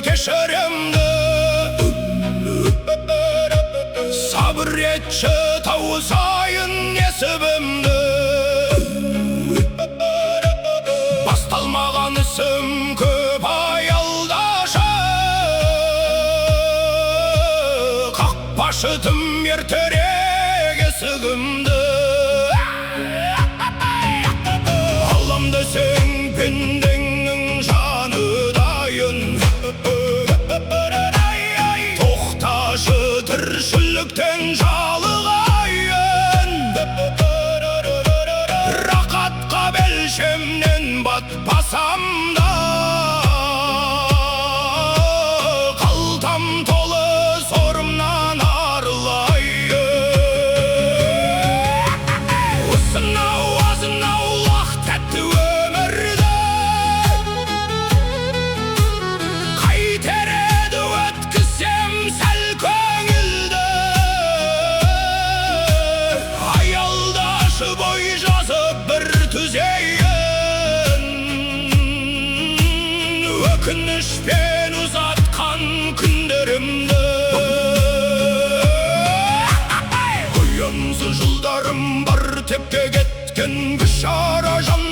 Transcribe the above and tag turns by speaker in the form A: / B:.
A: кешіремді, сабыр етші тауысайын несібімді. Басталмаған ісім көп аялдашы, қақпашы тым ертерек есігімді. Алам десең пендеңнің жаны дайын, тоқташы тіршіліктен жалығайын. Рақатқа белшемнен батпасам да, қалтам толы сорымнан арылайын. Осынау азынау тәтті өмірді қайтер еді өткізсем сәл көңілді. Аялдашы бой жазып бір түзейін, өкінішпен ұзатқан күндерімді. Қоянсыз жылдарым бар тепке кеткен бишара жан